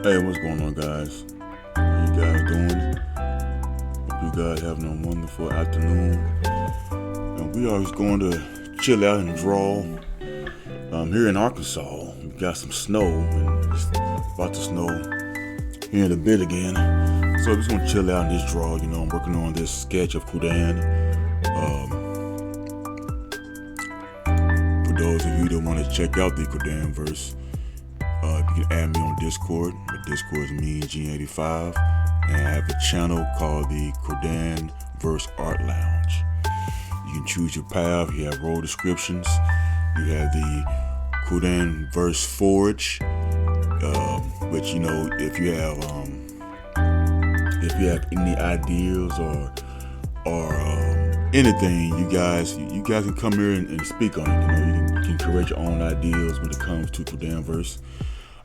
Hey, what's going on, guys? How you guys doing? Hope you guys having a wonderful afternoon. And we are just going to chill out and draw. Here in Arkansas, we got some snow, and it's about to snow here in a bit again. So I'm just gonna chill out and just draw. I'm working on this sketch of Quada. For those of you that want to check out the Quadaverse, you can add me on Discord. My Discord is meangene85, and I have a channel called the Quadaverse Art Lounge. You can choose your path. You have role descriptions. You have the Quadaverse Forge, which if you have any ideas or anything, you guys can come here and speak on it. You can create your own ideas when it comes to Quadaverse.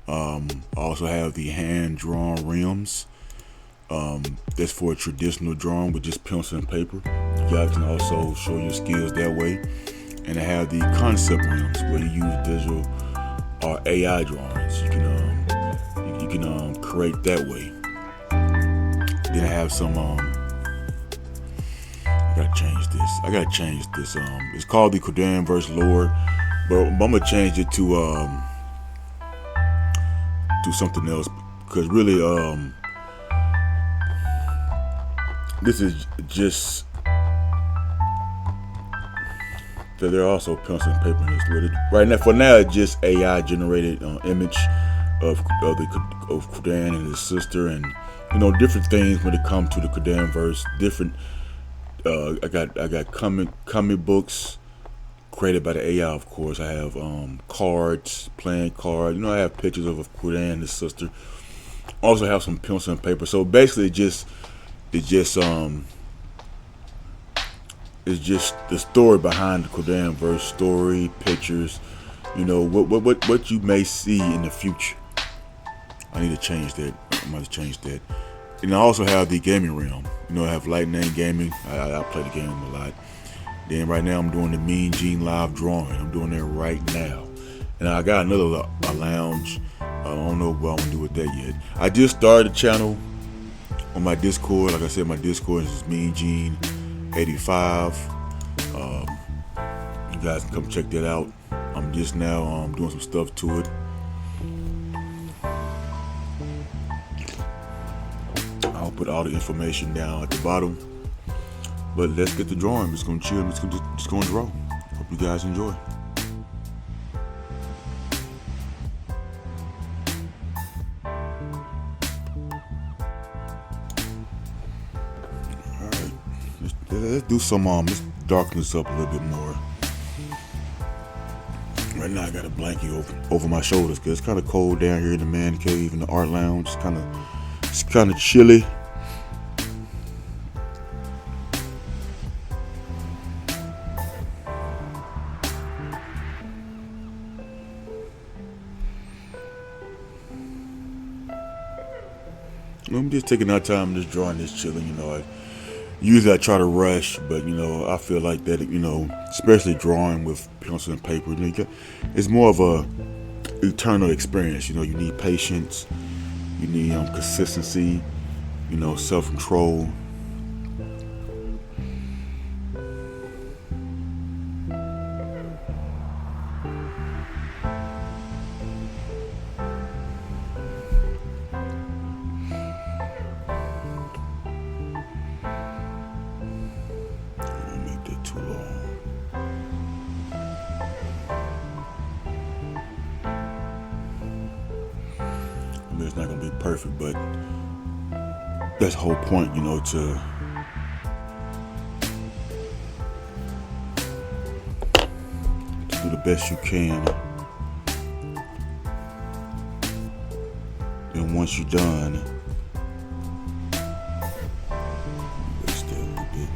I also have the hand-drawn rims. That's for a traditional drawing with just pencil and paper. You guys can also show your skills that way. And I have the concept rims where you use digital or AI drawings. You can create that way. Then I have some I gotta change this. It's called the Quadaverse lore, but I'm gonna change it to something else, because really this is just that there are also pencil and paper in this. Right now, for now, it's just AI generated image of Quada and his sister, and different things when it comes to the Quadaverse. Different. I got comic books created by the AI, of course. I have cards, playing cards. I have pictures of Quada and his sister. Also have some pencil and paper. So basically, it's just the story behind the Quadaverse story, pictures. What you may see in the future. I need to change that. I might change that. And I also have the gaming realm. I have Lightning Gaming. I play the game a lot. Then right now I'm doing the Mean Gene live drawing. I'm doing that right now. And I got another lounge. I don't know what I'm gonna do with that yet. I just started a channel on my Discord. Like I said, my Discord is meangene85. You guys can come check that out. I'm just now doing some stuff to it. I'll put all the information down at the bottom. But let's get to drawing. I'm just gonna chill. I'm just gonna draw. Hope you guys enjoy. All right, let's do some. Let's darken this up a little bit more. Right now, I got a blanket over my shoulders because it's kind of cold down here in the man cave in the art lounge. It's kind of chilly. I'm just taking our time, just drawing, this chilling. Usually I try to rush, but I feel like that. Especially drawing with pencil and paper, it's more of a eternal experience. You need patience, you need consistency, self-control. Too long. It's not gonna be perfect, but that's the whole point, to do the best you can. And once you're done, rest there a little bit.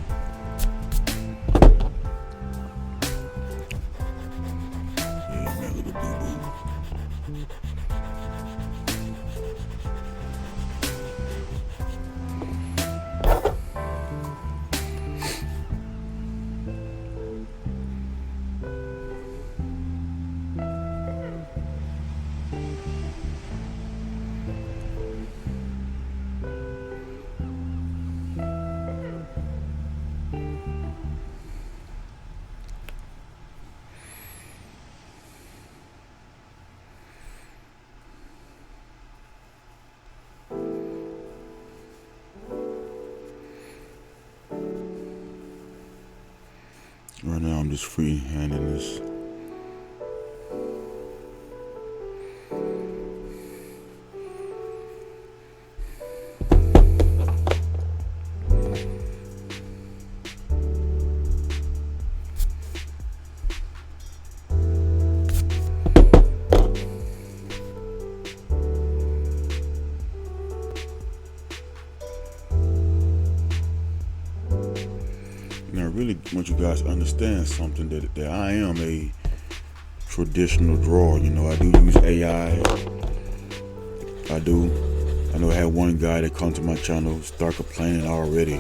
this free-handedness. And I really want you guys to understand something, that I am a traditional drawer. You know, I do use AI. I do. I know I had one guy that come to my channel start complaining already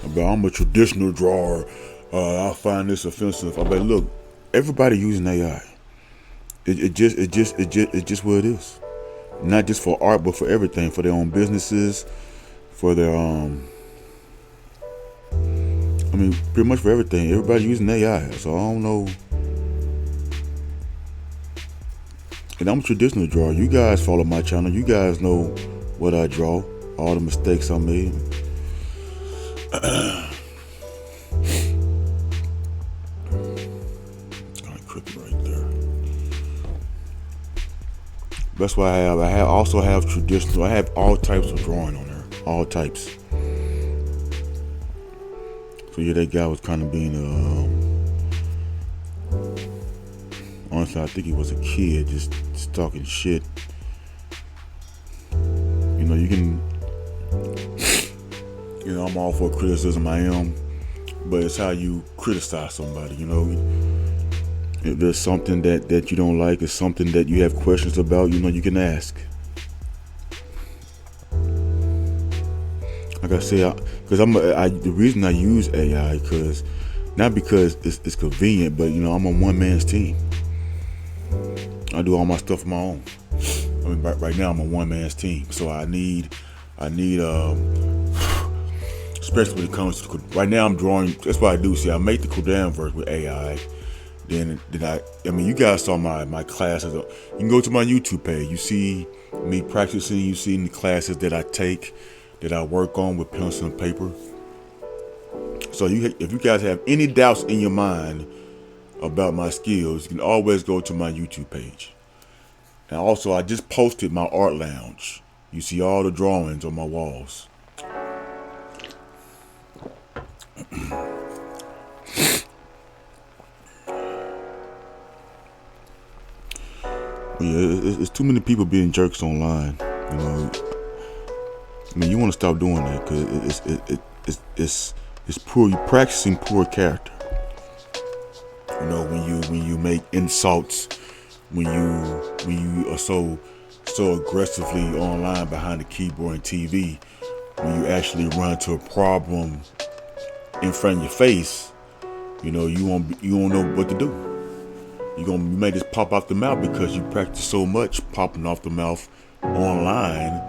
about I'm a traditional drawer. I find this offensive. I bet, look, everybody using AI. It's just what it is. Not just for art, but for everything, for their own businesses, for their I mean, pretty much for everything. Everybody using AI, so I don't know. And I'm a traditional drawer. You guys follow my channel. You guys know what I draw, all the mistakes I made. Kind of crooked right there. That's why I also have traditional. I have all types of drawing on there, all types. So yeah, that guy was kind of being honestly, I think he was a kid, just talking shit. You know, you can, you know, I'm all for criticism, I am, but it's how you criticize somebody. You know, if there's something that you don't like, it's something that you have questions about, you know, you can ask. Like I said, because the reason I use AI, not because it's convenient, but you know, I'm on one man's team. I do all my stuff on my own. I mean, right now I'm a one man's team, so I need, especially when it comes to, right now I'm drawing. That's what I do. See, I make the Quadaverse with AI. Then I mean, you guys saw my classes. You can go to my YouTube page. You see me practicing. You see the classes that I take, that I work on with pencil and paper. So if you guys have any doubts in your mind about my skills, you can always go to my YouTube page. And also, I just posted my art lounge. You see all the drawings on my walls. Yeah, it's too many people being jerks online. You know, I mean, you want to stop doing that, because it's poor. You're practicing poor character. You know, when you make insults, when you are so aggressively online behind the keyboard and TV, when you actually run into a problem in front of your face, you know, you won't know what to do. You may just pop out the mouth because you practice so much popping off the mouth online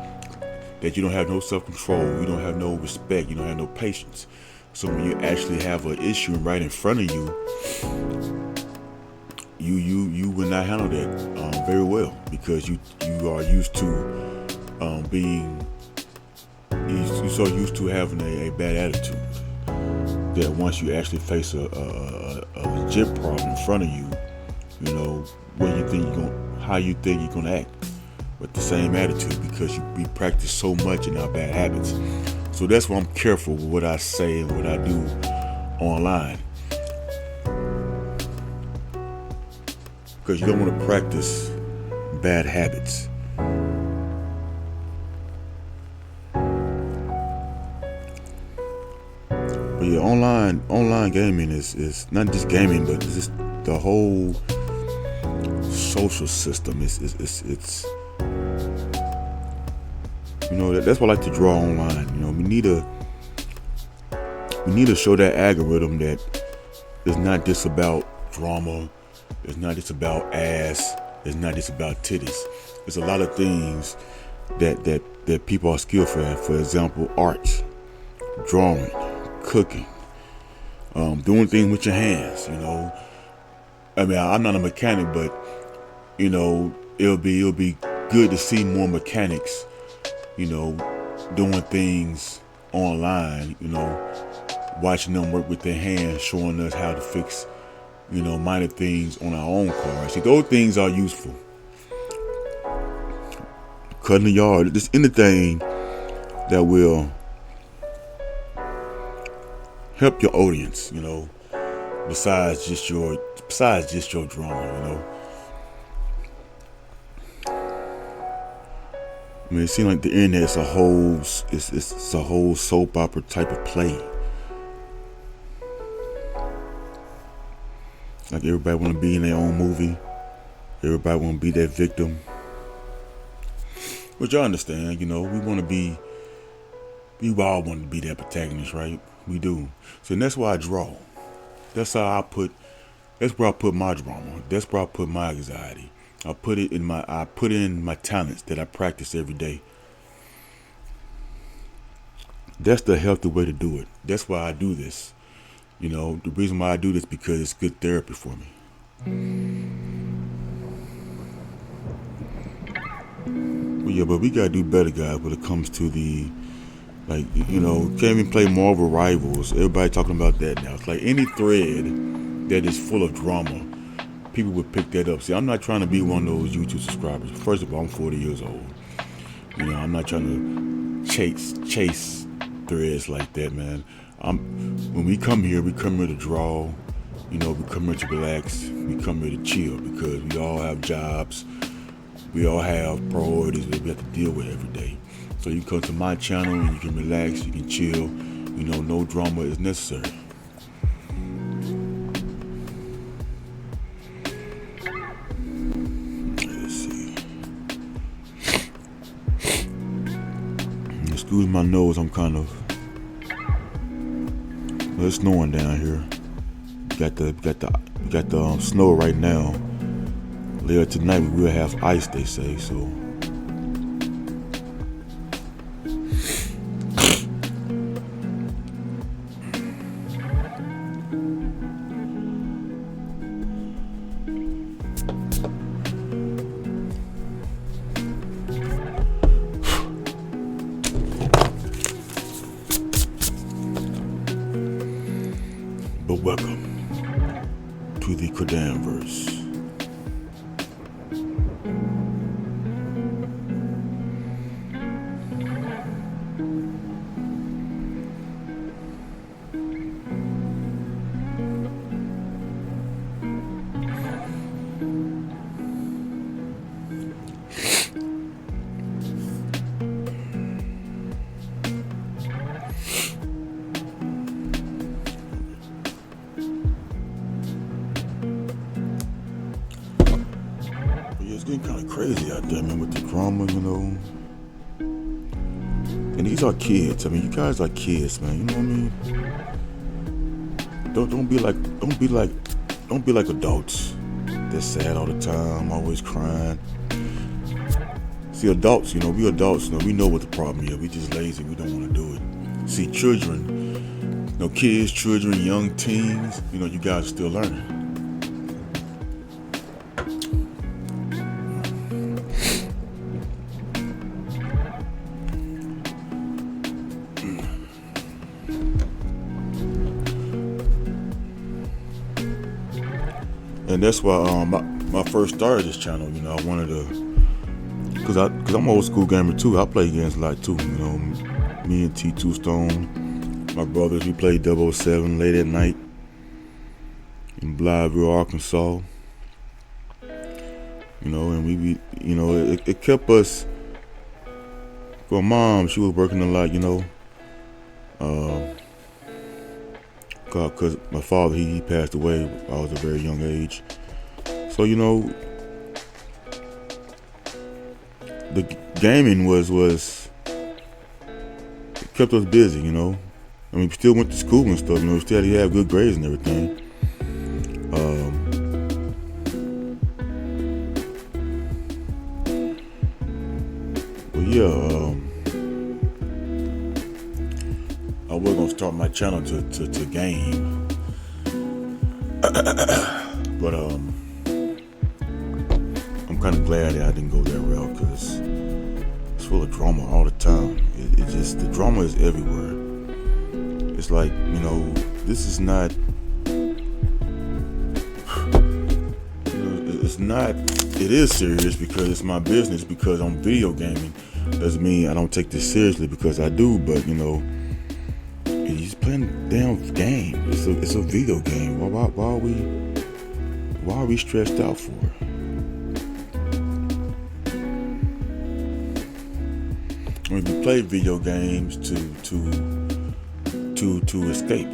that you don't have no self-control, you don't have no respect, you don't have no patience. So when you actually have an issue right in front of you, you will not handle that very well, because you are used to you're so used to having a bad attitude, that once you actually face a legit problem in front of you, you know, how you think you're gonna act with the same attitude, because we practice so much in our bad habits. So that's why I'm careful with what I say and what I do online, because you don't want to practice bad habits. But yeah, online gaming is not just gaming, but it's just the whole social system. It's you know, that's what I like to draw online. You know, we need to show that algorithm that it's not just about drama, it's not just about ass, it's not just about titties. There's a lot of things that people are skillful at. For example, art, drawing, cooking, doing things with your hands. You know, I mean, I'm not a mechanic, but you know, it'll be good to see more mechanics, you know, doing things online, you know, watching them work with their hands, showing us how to fix minor things on our own car. See, those things are useful. Cutting the yard, just anything that will help your audience, besides just your drama, I mean, it seems like the internet is it's a whole soap opera type of play. Like everybody want to be in their own movie. Everybody want to be that victim. Which I understand, we all want to be that protagonist, right? We do. So that's why I draw. That's where I put my drama. That's where I put my anxiety. I put in my talents that I practice every day. That's the healthy way to do it. That's why I do this. The reason why I do this because it's good therapy for me. But we gotta do better, guys, when it comes to the, can't even play Marvel Rivals. Everybody talking about that now. It's like any thread that is full of drama, people would pick that up. See, I'm not trying to be one of those YouTube subscribers. First of all, I'm 40 years old. I'm not trying to chase threads like that, man. When we come here to draw. We come here to relax. We come here to chill because we all have jobs. We all have priorities that we have to deal with every day. So you come to my channel and you can relax, you can chill. No drama is necessary. Let's see. Excuse my nose, well, it's snowing down here. We got the snow right now. Later tonight we will have ice, they say, so. But welcome to the Quadaverse. It's getting kind of crazy out there, man, with the drama, And these are kids. I mean, you guys are kids, man. You know what I mean? Don't be like adults. They're sad all the time, always crying. See, adults, we adults, we know what the problem is. We just lazy. We don't want to do it. See, children, kids, children, young teens, you guys are still learning. And that's why my first started this channel, I wanted to, cause I'm an old school gamer too. I play games a lot too, me and T2 Stone, my brothers, we played 007 late at night in Blytheville, Arkansas. And we it kept us. For mom, she was working a lot, because my father, he passed away. I was a very young age. So, the gaming was it kept us busy, I mean, we still went to school and stuff, we still had to have good grades and everything. But yeah, I was gonna start my channel to game, but I'm kind of glad that I didn't go that route because it's full of drama all the time. It just, the drama is everywhere. It's like, this is not. it's not. It is serious because it's my business. Because I'm video gaming doesn't mean I don't take this seriously, because I do. But he's playing a damn game. It's a video game. Why are we stressed out for? I mean, we play video games to escape,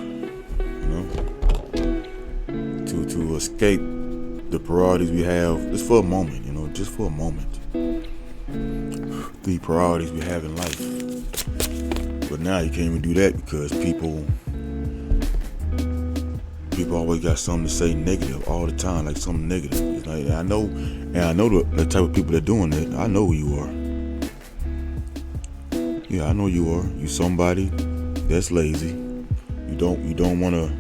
to escape the priorities we have, just for a moment, just for a moment. The priorities we have in life. But now you can't even do that because people always got something to say negative all the time, like something negative. It's like, I know the type of people that are doing it. I know who you are. Yeah, I know you are. You somebody that's lazy. You don't want to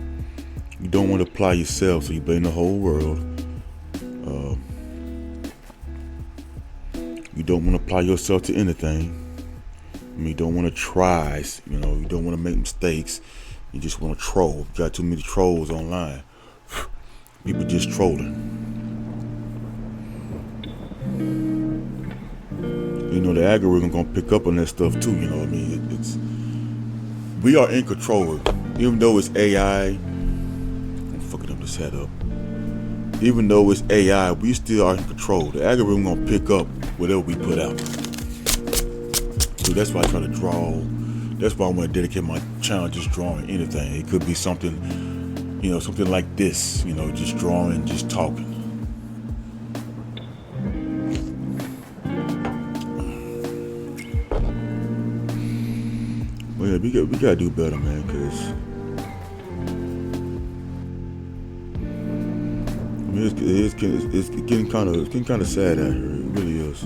apply yourself, so you blame the whole world. You don't want to apply yourself to anything. I mean, you don't want to try. You don't want to make mistakes. You just want to troll. You got too many trolls online. People just trolling. The algorithm gonna pick up on that stuff too. We are in control. Even though it's AI, I'm fucking up this head up. Even though it's AI, we still are in control. The algorithm gonna pick up whatever we put out. So that's why I try to draw. That's why I want to dedicate my channel just drawing anything. It could be something, something like this. Just drawing, just talking. Well, yeah, we gotta do better, man. Cause it's getting kind of sad out here. It really is.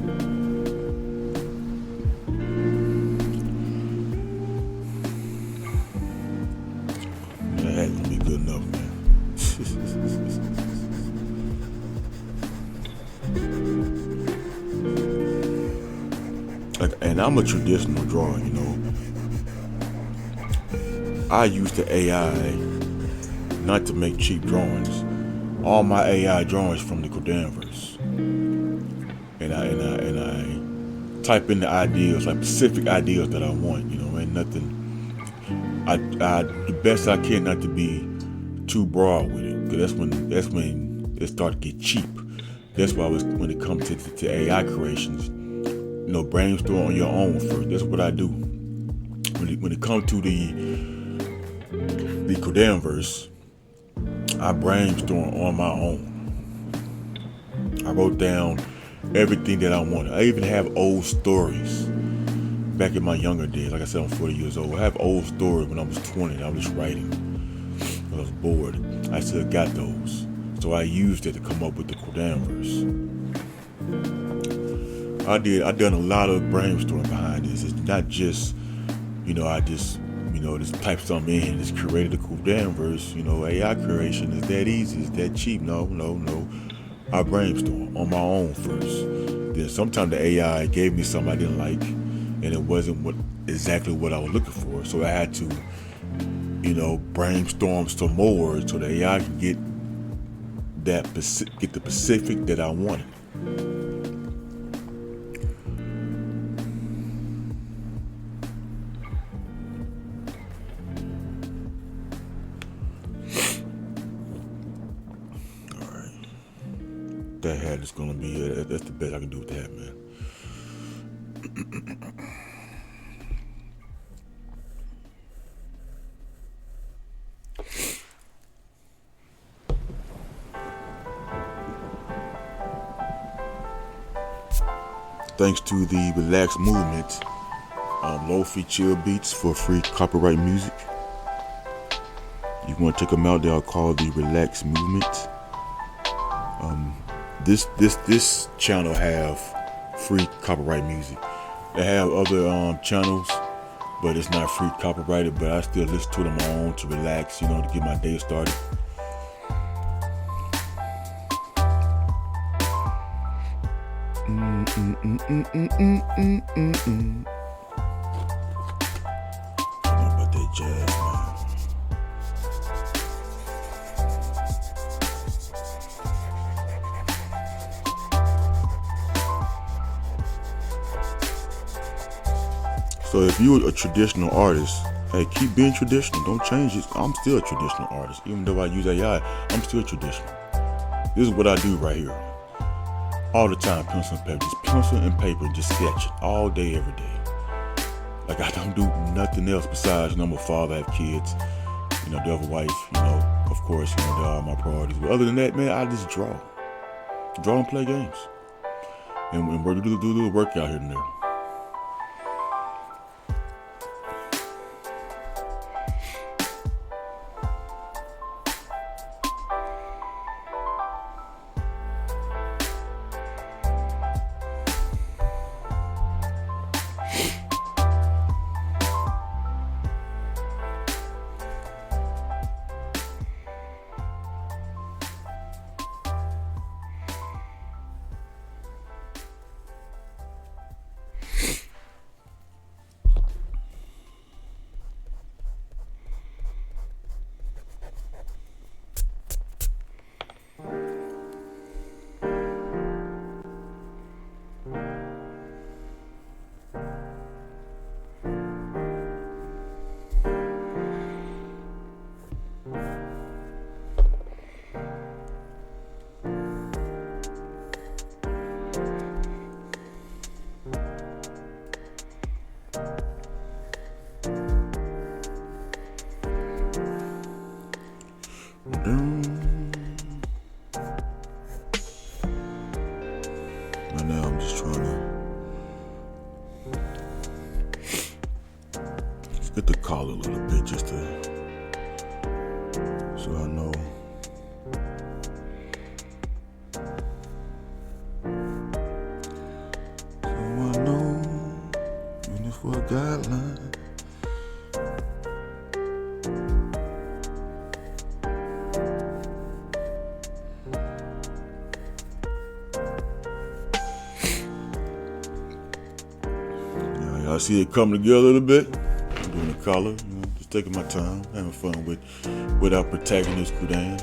That ain't gonna be good enough, man. And I'm a traditional drawer, I use the AI not to make cheap drawings. All my AI drawings from the Quadaverse, and I type in the ideas, like specific ideas that I want. Ain't nothing. I the best I can not to be too broad with it, because that's when it starts to get cheap. That's why when it comes to AI creations, brainstorm on your own first. That's what I do. When it comes to the Quadaverse, I brainstorm on my own. I wrote down everything that I wanted. I even have old stories back in my younger days. Like I said, I'm 40 years old. I have old stories when I was 20 and I was just writing when I was bored. I still got those. So I used it to come up with the Quadaverse. I done a lot of brainstorming behind this. It's not just, I just type something in, just created a Quadaverse. AI creation is that easy, it's that cheap. No. I brainstorm on my own first. Then sometimes the AI gave me something I didn't like, and it wasn't exactly what I was looking for. So I had to, brainstorm some more so the AI can get the specific that I wanted. That hat is gonna be that's the best I can do with that, man. Thanks to the Relax Movement, low-fee chill beats for free copyright music. You want to check them out? They are called the Relax Movement. This channel have free copyright music. They have other channels, but it's not free copyrighted. But I still listen to them on my own to relax, to get my day started. I know about that jazz, man. So if you're a traditional artist, hey, keep being traditional. Don't change it. I'm still a traditional artist. Even though I use AI, I'm still traditional. This is what I do right here. All the time, pencil and paper. Just pencil and paper, just sketch it all day, every day. Like, I don't do nothing else besides, I'm a father, I have kids, do have a wife, of course, they are my priorities. But other than that, man, I just draw and play games, and we're do the work out here and there. Right now I'm just trying to get the collar a little bit, just so I know. So I know, even if we're a guideline. I see it come together a little bit. I'm doing the collar, just taking my time, having fun with our protagonist, Quada.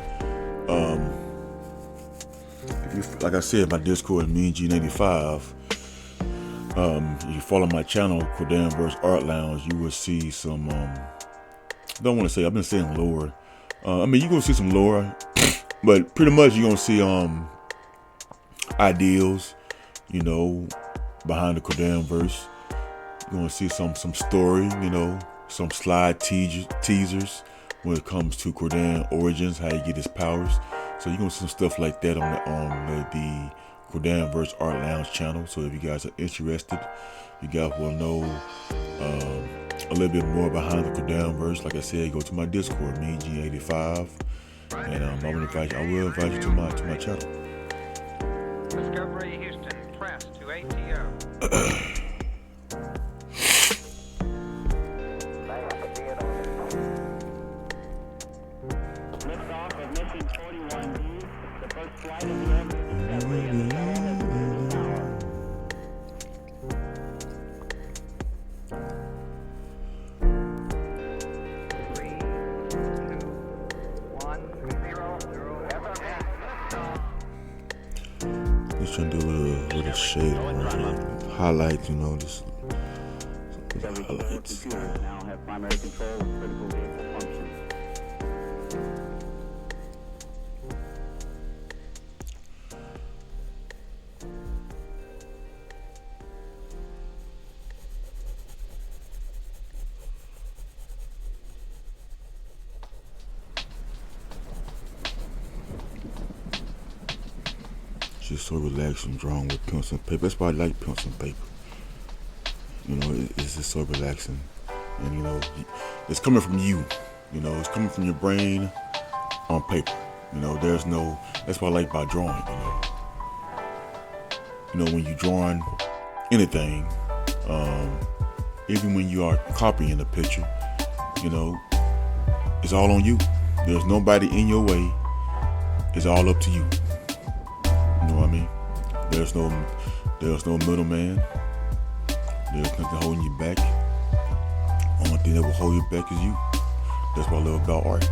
If you, like I said, my Discord, me and G85. If you follow my channel, Quadaverse Art Lounge, you will see some. Don't want to say, I've been saying lore. You're gonna see some lore, but pretty much you're gonna see ideals, behind the Quadaverse. You're gonna see some story, some slide teasers when it comes to Quada origins, how he get his powers. So you're gonna see some stuff like that on the Quadaverse Art Lounge channel. So if you guys are interested, you guys will know a little bit more behind the Quadaverse. Like I said, go to my Discord, me G85, and I will invite you to my channel. Discovery Houston, press to ATO. Just trying to do a little shade on it, highlights, just highlights. Now have primary control of critical vehicle functions. Just so relaxing, drawing with pencil and paper. That's why I like pencil and paper. It's just so relaxing, and it's coming from you. It's coming from your brain on paper. That's what I like about drawing. When you're drawing anything, even when you are copying a picture, it's all on you. There's nobody in your way. It's all up to you. You know what I mean? There's no middleman. There's nothing holding you back. Only thing that will hold you back is you. That's what I love about art.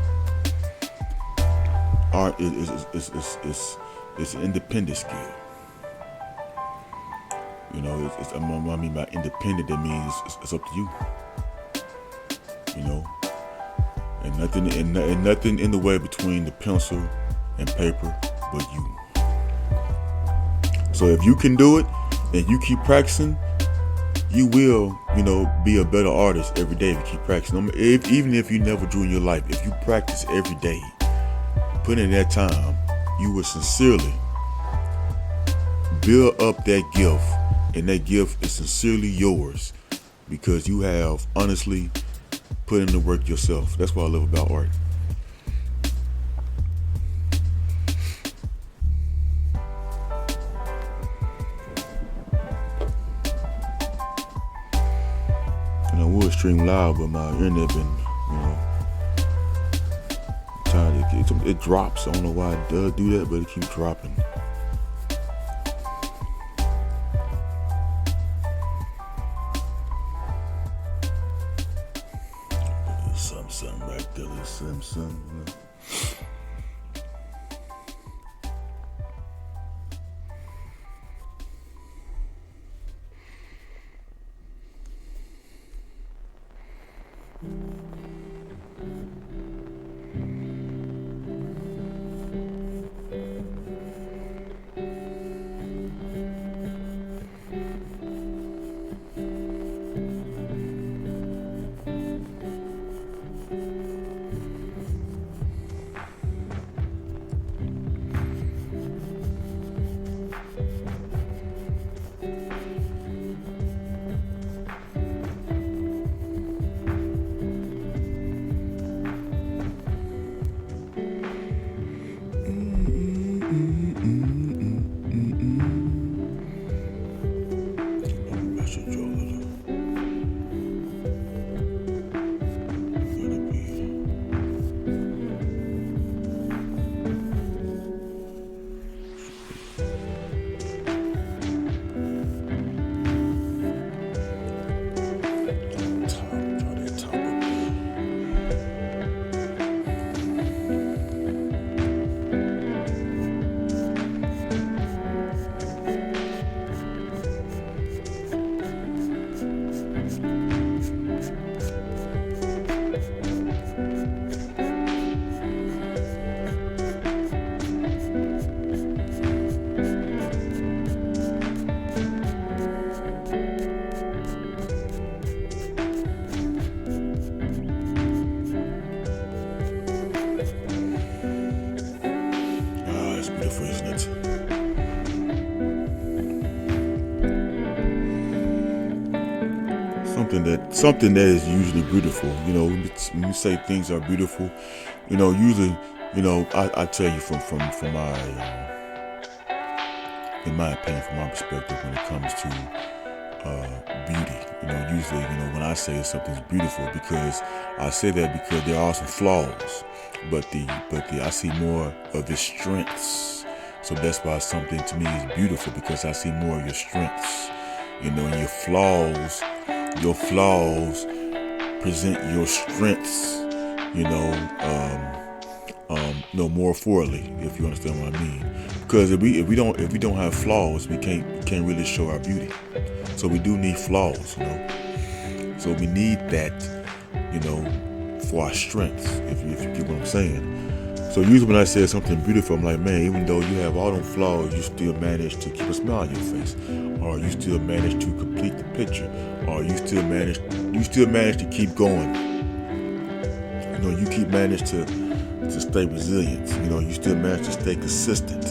Art is an independent skill. You know, I mean by independent, that means it's up to you. You know, and nothing in the way between the pencil and paper but you. So if you can do it and you keep practicing, you will, be a better artist every day if you keep practicing. Even if you never drew in your life, if you practice every day, put in that time, you will sincerely build up that gift, and that gift is sincerely yours because you have honestly put in the work yourself. That's what I love about art. And I would stream live, but my internet been, tired. It drops. I don't know why it does do that, but it keeps dropping. Something right there, something. Something that is usually beautiful. When you say things are beautiful, usually, I tell you from my, in my opinion, from my perspective, when it comes to beauty, usually, when I say something's beautiful, because I say that because there are some flaws, but I see more of the strengths. So that's why something to me is beautiful, because I see more of your strengths, and your flaws. Your flaws present your strengths, more thoroughly, if you understand what I mean. Because if we don't have flaws, we can't really show our beauty. So we do need flaws, So we need that, for our strengths, if you get what I'm saying. So usually when I say something beautiful, I'm like, man, even though you have all them flaws, you still manage to keep a smile on your face, or you still manage to complete the picture, or you still manage to keep going. You keep manage to stay resilient. You still manage to stay consistent.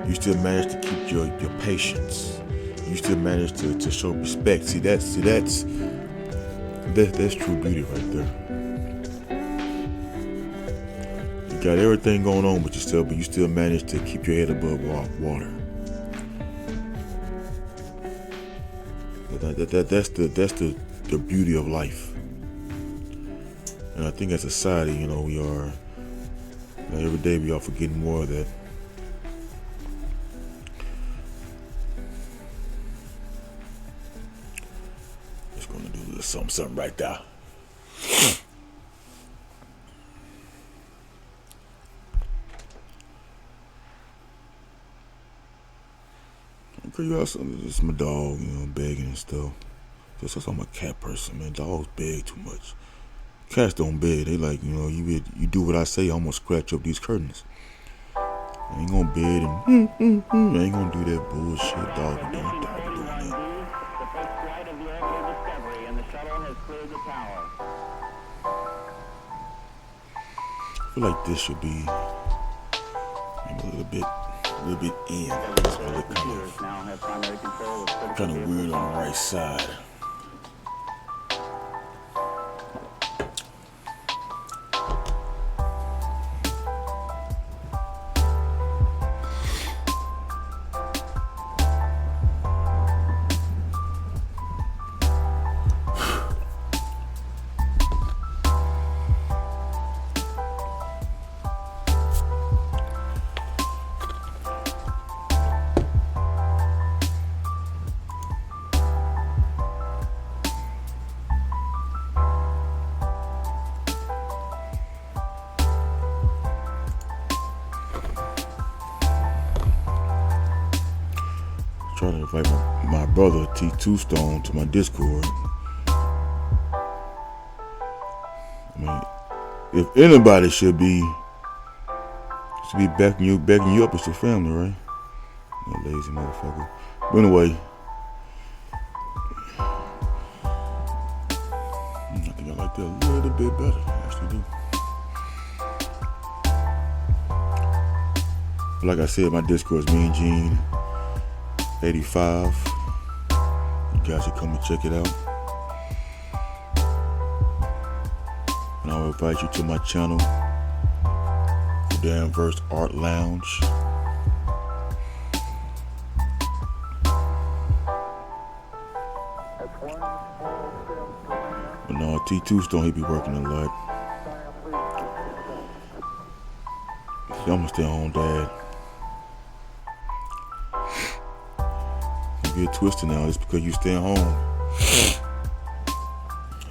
You still manage to keep your patience. You still manage to show respect. See that's true beauty right there. You got everything going on with yourself, but you still manage to keep your head above water. That's the beauty of life. And I think as a society, we are, every day we are forgetting more of that. Just gonna do something right there. Okay, you got something. It's my dog, you know, begging and stuff. Just I'm a cat person, man. Dogs beg too much. Cats don't beg. They like, you know, you do what I say, I'm gonna scratch up these curtains. I ain't gonna bed and I ain't gonna do that bullshit. Dog be doing that. The first flight of the orbital Discovery, and the shuttle has cleared the tower. I feel like this should be maybe a little bit in. It's a little Computers now have primary control of critical kind of vehicle weird on the functions. right side. Try to invite my brother T2 Stone to my Discord. I mean, if anybody should be backing you up, it's your family, right? You lazy motherfucker. But anyway, I think I like that a little bit better. I actually do. Like I said, my Discord is me and Gene 85. You guys should come and check it out. And I'll invite you to my channel, Quadaverse Art Lounge. But no, T2 Stone, he be working a lot. See, I'm a stay-at-home dad. Don't get twisted now. Just because you stay at home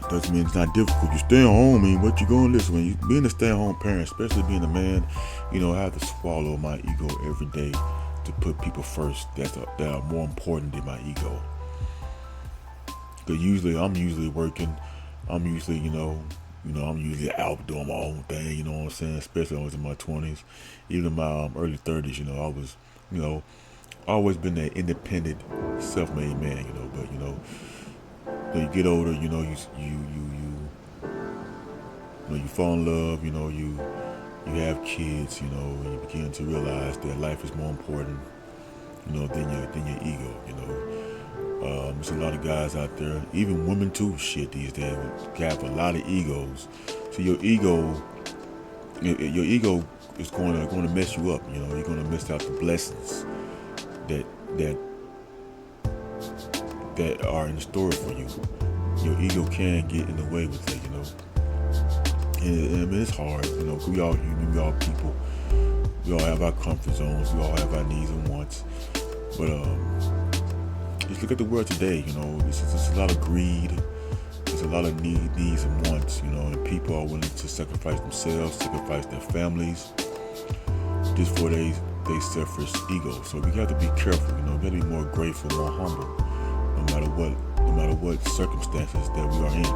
doesn't mean it's not difficult. You stay at home, I mean, what you gonna listen? When you being a stay-at-home parent, especially being a man, you know, I have to swallow my ego every day to put people first that are more important than my ego. Because I'm usually working. I'm usually, I'm usually out doing my own thing. You know what I'm saying? Especially when I was in my 20s, even in my early 30s. I was, always been that independent, self-made man. But when you get older, you fall in love. You have kids. And you begin to realize that life is more important, than your ego. There's a lot of guys out there, even women too, shit these days, have a lot of egos. So your ego is going to mess you up. You're going to miss out the blessings that are in store for you. Your ego can get in the way with it. And I mean, it's hard. Cause we all people. We all have our comfort zones. We all have our needs and wants. But just look at the world today, there's a lot of greed, there's a lot of needs and wants, and people are willing to sacrifice themselves, sacrifice their families, just for their selfish ego. So we have to be careful, we got to be more grateful, more humble, no matter what circumstances that we are in.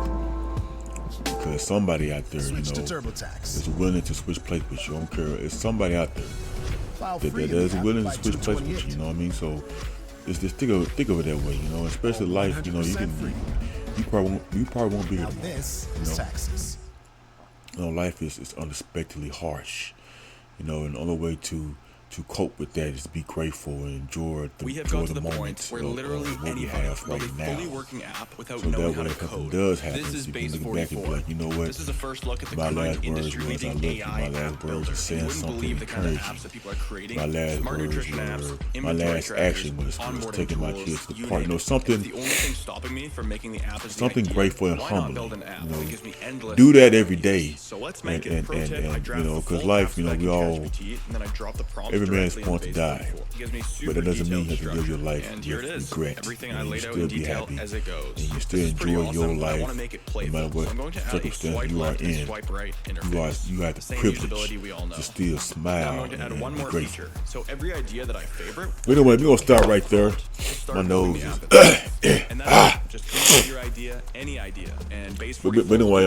Because somebody out there, is willing to switch places with you. I don't care. It's somebody out there that is willing to switch places with you. You know what I mean? So it's just think of it that way, especially life, you probably won't be here tomorrow. Life is unexpectedly harsh, and the only way to cope with that is to be grateful and enjoy the moment where literally what we anybody have can build right a now. fully working app without So knowing that how way, to if something code. does happen, This is you base can look back and be 44. like, you know what? This is a first look at the My current last words industry was, I leading looked, AI my last app words builder. was saying You wouldn't something believe the kind of encouraging. apps that people are creating. My last Smart words nutrition apps, were, my inventory last trackers, action was onboarding taking my tools, kids to the you park. name it. Something, If the only thing stopping me from making the app is the something idea, grateful and why not humbling. build an app that gives me endless Do that every day. So let's And make it. Pro tip, I draft the because full life, app spec we in all, ChatGPT, and then I drop the prompt every man's directly in born to base die. 44. gives me super But that doesn't mean you detailed have to live your structure. life And here it with is. regret. Everything And I you laid out still in be detail happy. as it goes. And you This still is pretty enjoy awesome, your but I life, want to make it no playful. matter what So I'm going to add a circumstance swipe you are left and in. swipe right You interface. have The the same privilege usability we all know. to still Now smile I'm going to add and one be more grateful. feature. So every idea that I favorite, But anyway, we're gonna start right there. start My building nose the is. app itself. And that's it. Just come up with your idea, any idea, and base But anyway,